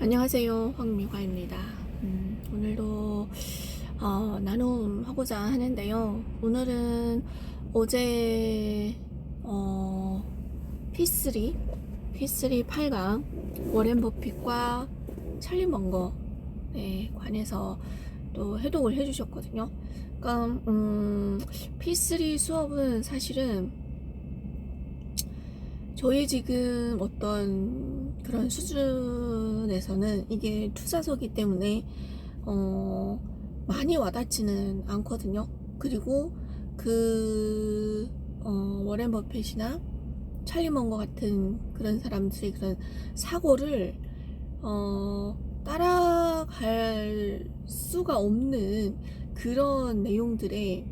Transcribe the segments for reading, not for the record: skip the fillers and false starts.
안녕하세요, 황미화입니다. 오늘도 나눔하고자 하는데요. 오늘은 어제 P3 8강 워렌 버핏과 찰리 먼거에 관해서 또 해독을 해주셨거든요. 그러니까 P3 수업은 사실은 저희 지금 어떤 그런 수준에서는 이게 투자서기 때문에 많이 와닿지는 않거든요. 그리고 워렌 버핏이나 찰리 먼거 같은 그런 사람들의 그런 사고를 따라갈 수가 없는 그런 내용들의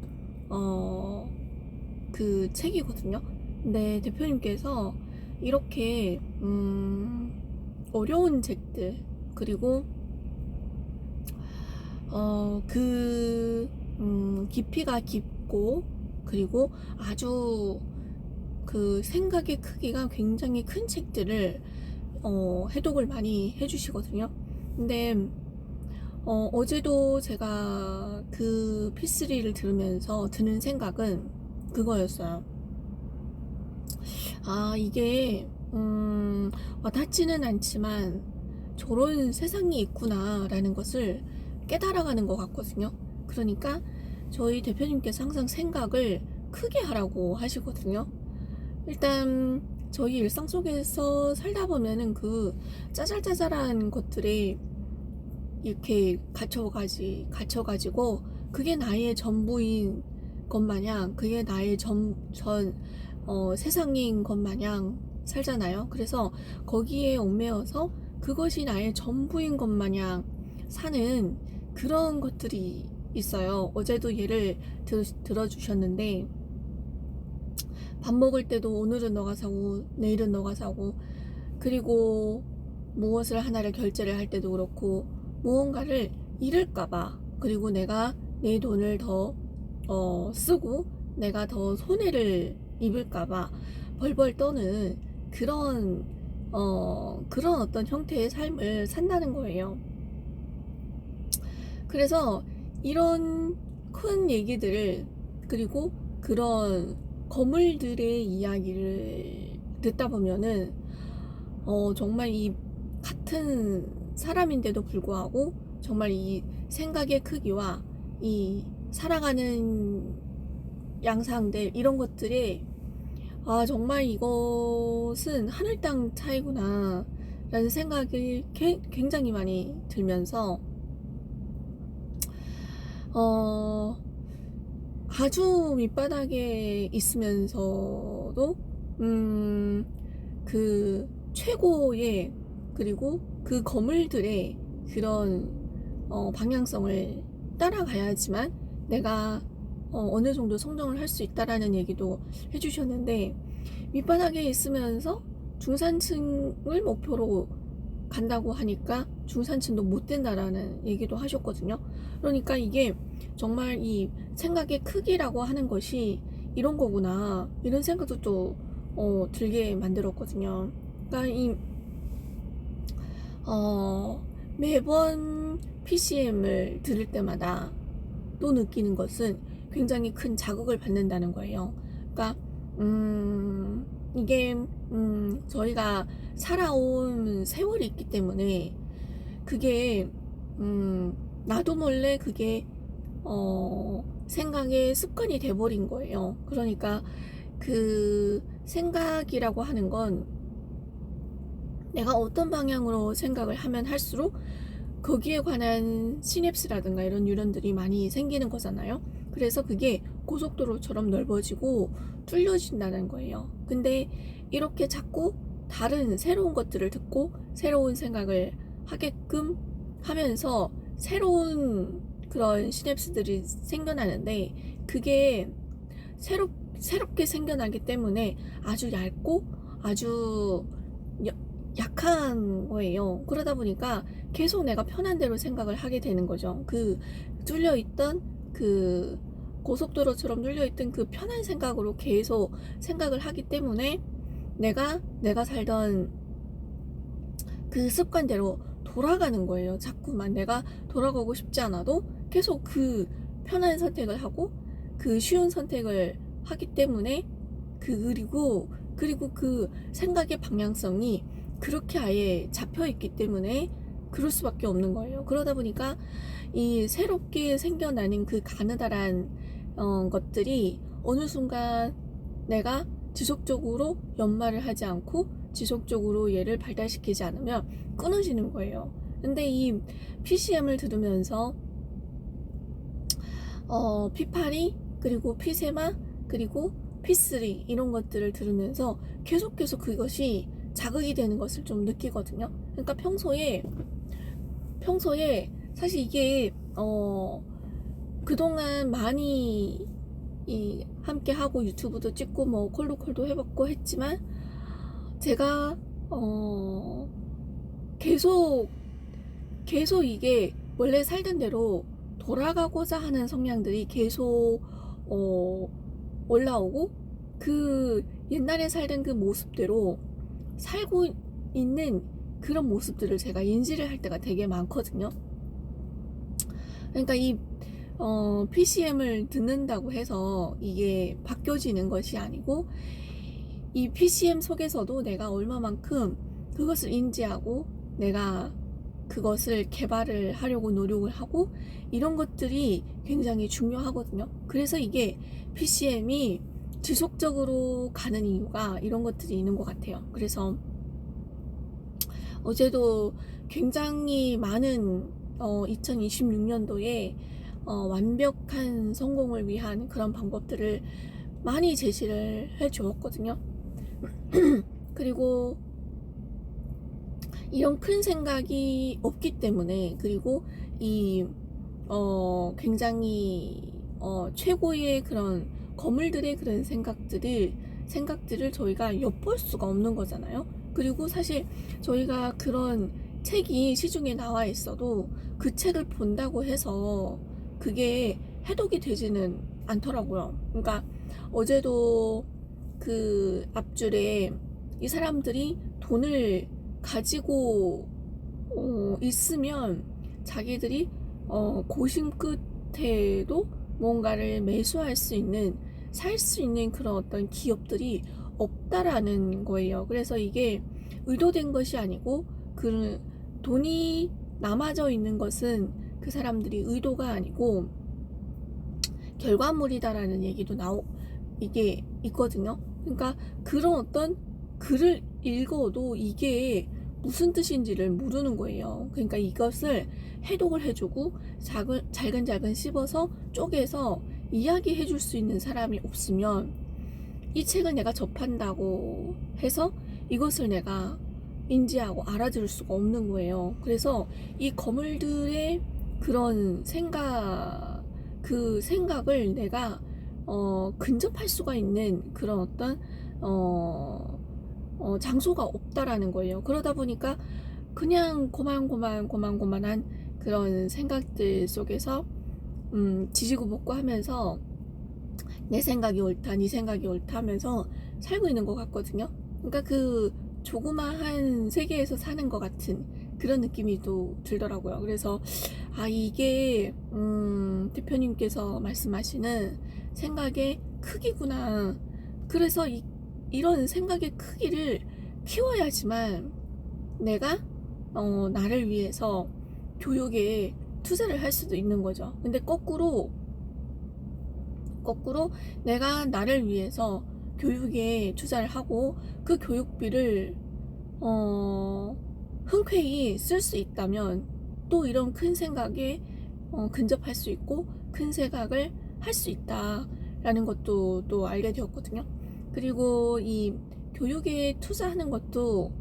그 책이거든요. 근데 대표님께서 이렇게 어려운 책들, 그리고 깊이가 깊고, 그리고 아주 그 생각의 크기가 굉장히 큰 책들을 해독을 많이 해주시거든요. 근데 어제도 제가 그 P3를 들으면서 드는 생각은 그거였어요. 이게 와닿지는 않지만 저런 세상이 있구나 라는 것을 깨달아가는 것 같거든요. 그러니까 저희 대표님께서 항상 생각을 크게 하라고 하시거든요. 일단 저희 일상 속에서 살다 보면은 그 짜잘짜잘한 것들이 이렇게 갇혀가지고 그게 나의 전부인 것 마냥, 그게 나의 세상인 것 마냥 살잖아요. 그래서 거기에 얽매여서 그것이 나의 전부인 것 마냥 사는 그런 것들이 있어요. 어제도 예를 들어주셨는데, 밥 먹을 때도 오늘은 너가 사고 내일은 너가 사고, 그리고 무엇을 하나를 결제를 할 때도 그렇고 무언가를 잃을까봐, 그리고 내가 내 돈을 더 쓰고 내가 더 손해를 입을까봐 벌벌 떠는 그런 어떤 형태의 삶을 산다는 거예요. 그래서 이런 큰 얘기들을, 그리고 그런 거물들의 이야기를 듣다 보면은 정말 이 같은 사람인데도 불구하고 정말 이 생각의 크기와 이 살아가는 양상들, 이런 것들이 정말 이것은 하늘 땅 차이구나 라는 생각이 굉장히 많이 들면서 아주 밑바닥에 있으면서도 그 최고의, 그리고 그 거물들의 그런 방향성을 따라가야지만 내가 어느 정도 성장을 할 수 있다라는 얘기도 해주셨는데, 밑바닥에 있으면서 중산층을 목표로 간다고 하니까 중산층도 못 된다라는 얘기도 하셨거든요. 그러니까 이게 정말 이 생각의 크기라고 하는 것이 이런 거구나, 이런 생각도 또 들게 만들었거든요. 그러니까 매번 PCM을 들을 때마다 또 느끼는 것은 굉장히 큰 자극을 받는다는 거예요. 그러니까 이게 저희가 살아온 세월이 있기 때문에 그게 나도 몰래 그게 생각의 습관이 돼버린 거예요. 그러니까 그 생각이라고 하는 건 내가 어떤 방향으로 생각을 하면 할수록 거기에 관한 시냅스라든가 이런 뉴런들이 많이 생기는 거잖아요. 그래서 그게 고속도로처럼 넓어지고 뚫려진다는 거예요. 근데 이렇게 자꾸 다른 새로운 것들을 듣고 새로운 생각을 하게끔 하면서 새로운 그런 시냅스들이 생겨나는데, 그게 새롭게 생겨나기 때문에 아주 얇고 아주 약한 거예요. 그러다 보니까 계속 내가 편한 대로 생각을 하게 되는 거죠. 그 뚫려있던, 그 고속도로처럼 뚫려있던 그 편한 생각으로 계속 생각을 하기 때문에 내가 살던 그 습관대로 돌아가는 거예요. 자꾸만 내가 돌아가고 싶지 않아도 계속 그 편한 선택을 하고 그 쉬운 선택을 하기 때문에 그리고 그 생각의 방향성이 그렇게 아예 잡혀 있기 때문에 그럴 수밖에 없는 거예요. 그러다 보니까 이 새롭게 생겨나는 그 가느다란 것들이 어느 순간 내가 지속적으로 연마를 하지 않고 지속적으로 얘를 발달시키지 않으면 끊어지는 거예요. 근데 이 PCM을 들으면서 P8이 그리고 P 세마 그리고 P3 이런 것들을 들으면서 계속 그것이 자극이 되는 것을 좀 느끼거든요. 그러니까 평소에 사실 이게 그동안 많이 함께 하고 유튜브도 찍고 뭐 콜도 해봤고 했지만 제가 계속 이게 원래 살던 대로 돌아가고자 하는 성향들이 계속 올라오고 그 옛날에 살던 그 모습대로 살고 있는 그런 모습들을 제가 인지를 할 때가 되게 많거든요. 그러니까 이 PCM을 듣는다고 해서 이게 바뀌어지는 것이 아니고 이 PCM 속에서도 내가 얼마만큼 그것을 인지하고 내가 그것을 개발을 하려고 노력을 하고 이런 것들이 굉장히 중요하거든요. 그래서 이게 PCM이 지속적으로 가는 이유가 이런 것들이 있는 것 같아요. 그래서 어제도 굉장히 많은 2026년도에 완벽한 성공을 위한 그런 방법들을 많이 제시를 해 주었거든요. 그리고 이런 큰 생각이 없기 때문에 그리고 이 굉장히 최고의 그런 거물들의 그런 생각들을 저희가 엿볼 수가 없는 거잖아요. 그리고 사실 저희가 그런 책이 시중에 나와 있어도 그 책을 본다고 해서 그게 해독이 되지는 않더라고요. 그러니까 어제도 그 앞줄에 이 사람들이 돈을 가지고 있으면 자기들이 고심 끝에도 뭔가를 매수할 수 있는 살 수 있는 그런 어떤 기업들이 없다라는 거예요. 그래서 이게 의도된 것이 아니고 그 돈이 남아져 있는 것은 그 사람들이 의도가 아니고 결과물이다라는 얘기도 이게 있거든요. 그러니까 그런 어떤 글을 읽어도 이게 무슨 뜻인지를 모르는 거예요. 그러니까 이것을 해독을 해주고 잘근 씹어서 쪼개서 이야기해 줄 수 있는 사람이 없으면 이 책을 내가 접한다고 해서 이것을 내가 인지하고 알아들을 수가 없는 거예요. 그래서 이 거물들의 그런 그 생각을 내가 근접할 수가 있는 그런 어떤 장소가 없다라는 거예요. 그러다 보니까 그냥 고만고만한 그런 생각들 속에서 지지고 볶고 하면서 내 생각이 옳다, 네 생각이 옳다 하면서 살고 있는 것 같거든요. 그러니까 그 조그마한 세계에서 사는 것 같은 그런 느낌이 또 들더라고요. 그래서 이게 대표님께서 말씀하시는 생각의 크기구나. 그래서 이런 생각의 크기를 키워야지만 내가 나를 위해서 교육에 투자를 할 수도 있는 거죠. 근데 거꾸로 내가 나를 위해서 교육에 투자를 하고 그 교육비를 흔쾌히 쓸 수 있다면 또 이런 큰 생각에 근접할 수 있고 큰 생각을 할 수 있다라는 것도 또 알게 되었거든요. 그리고 이 교육에 투자하는 것도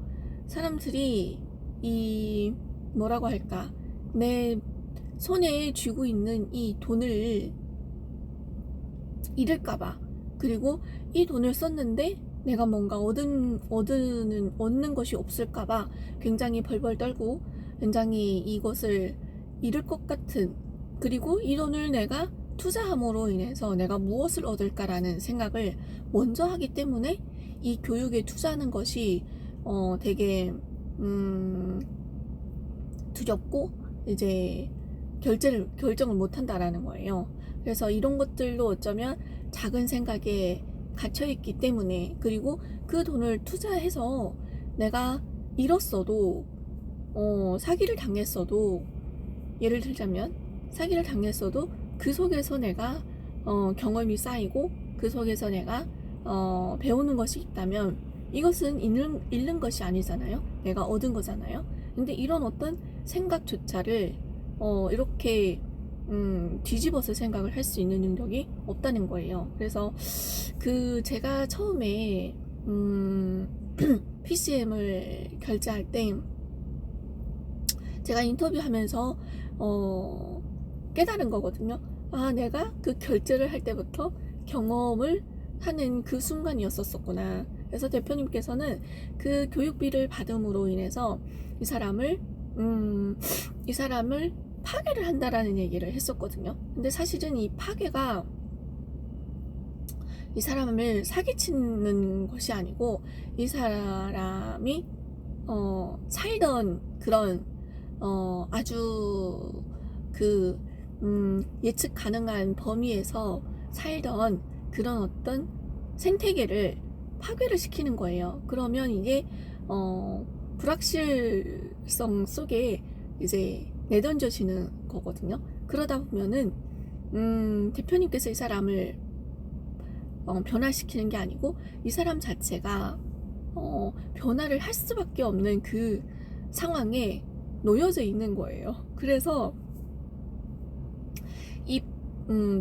사람들이 이 뭐라고 할까, 내 손에 쥐고 있는 이 돈을 잃을까봐, 그리고 이 돈을 썼는데 내가 뭔가 얻는 것이 없을까봐 굉장히 벌벌 떨고 굉장히 이것을 잃을 것 같은, 그리고 이 돈을 내가 투자함으로 인해서 내가 무엇을 얻을까라는 생각을 먼저 하기 때문에 이 교육에 투자하는 것이 되게 두렵고 이제 결정을 못 한다라는 거예요. 그래서 이런 것들도 어쩌면 작은 생각에 갇혀 있기 때문에, 그리고 그 돈을 투자해서 내가 잃었어도 사기를 당했어도, 예를 들자면 사기를 당했어도 그 속에서 내가 경험이 쌓이고 그 속에서 내가 배우는 것이 있다면 이것은 잃는 것이 아니잖아요. 내가 얻은 거잖아요. 근데 이런 어떤 생각조차를 이렇게 뒤집어서 생각을 할 수 있는 능력이 없다는 거예요. 그래서 제가 처음에 PCM을 결제할 때 제가 인터뷰하면서 깨달은 거거든요. 아, 내가 그 결제를 할 때부터 경험을 하는 그 순간이었었구나. 그래서 대표님께서는 그 교육비를 받음으로 인해서 이 사람을 파괴를 한다라는 얘기를 했었거든요. 근데 사실은 이 파괴가 이 사람을 사기치는 것이 아니고, 이 사람이 살던 그런 아주 예측 가능한 범위에서 살던 그런 어떤 생태계를 파괴를 시키는 거예요. 그러면 이게 불확실성 속에 이제 내던져지는 거거든요. 그러다 보면은 대표님께서 이 사람을 변화시키는 게 아니고 이 사람 자체가 변화를 할 수밖에 없는 그 상황에 놓여져 있는 거예요. 그래서 이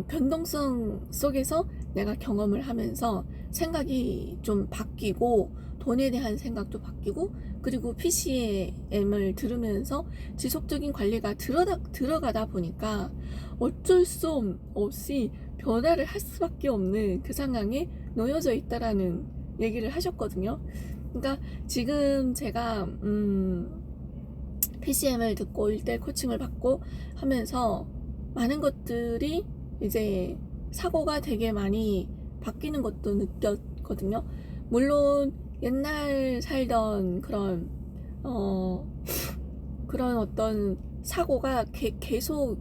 변동성 속에서 내가 경험을 하면서 생각이 좀 바뀌고, 돈에 대한 생각도 바뀌고, 그리고 PCM을 들으면서 지속적인 관리가 들어가다 보니까 어쩔 수 없이 변화를 할 수밖에 없는 그 상황에 놓여져 있다라는 얘기를 하셨거든요. 그러니까 지금 제가 PCM을 듣고 1:1 코칭을 받고 하면서 많은 것들이 이제 사고가 되게 많이 바뀌는 것도 느꼈거든요. 물론 옛날 살던 그런 어떤 사고가 계속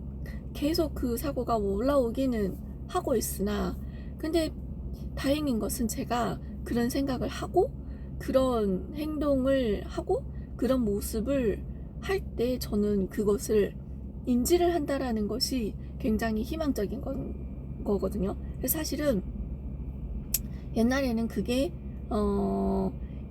그 사고가 올라오기는 하고 있으나, 근데 다행인 것은 제가 그런 생각을 하고 그런 행동을 하고 그런 모습을 할 때 저는 그것을 인지를 한다라는 것이 굉장히 희망적인 거거든요. 그래서 사실은 옛날에는 그게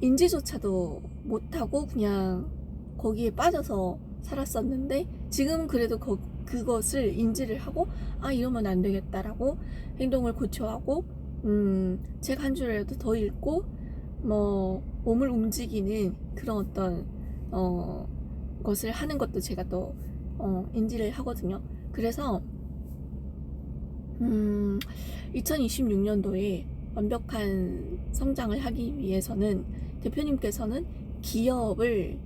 인지조차도 못하고 그냥 거기에 빠져서 살았었는데, 지금은 그래도 그것을 인지를 하고, 아, 이러면 안 되겠다라고 행동을 고쳐하고, 책 한 줄이라도 더 읽고, 몸을 움직이는 그런 어떤 것을 하는 것도 제가 또 인지를 하거든요. 그래서 2026년도에 완벽한 성장을 하기 위해서는 대표님께서는 기업을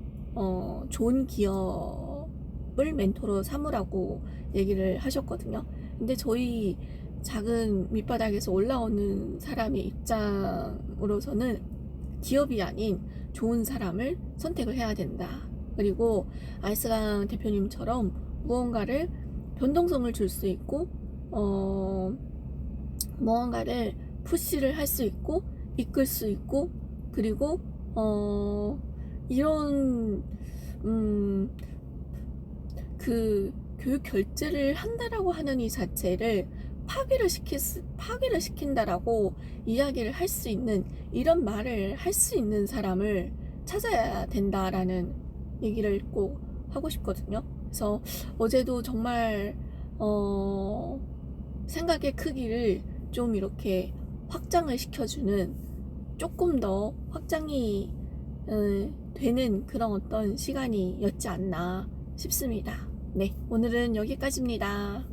좋은 기업을 멘토로 삼으라고 얘기를 하셨거든요. 근데 저희 작은 밑바닥에서 올라오는 사람의 입장으로서는 기업이 아닌 좋은 사람을 선택을 해야 된다. 그리고 아이스강 대표님처럼 무언가를 변동성을 줄 수 있고 무언가를 푸시를 할 수 있고 이끌 수 있고, 그리고 이런 그 교육 결제를 한다라고 하는 이 자체를 파괴를 시킨다라고 이야기를 할 수 있는, 이런 말을 할 수 있는 사람을 찾아야 된다라는 얘기를 꼭 하고 싶거든요. 그래서 어제도 정말 생각의 크기를 좀 이렇게 확장을 시켜주는, 조금 더 확장이 되는 그런 어떤 시간이었지 않나 싶습니다. 네, 오늘은 여기까지입니다.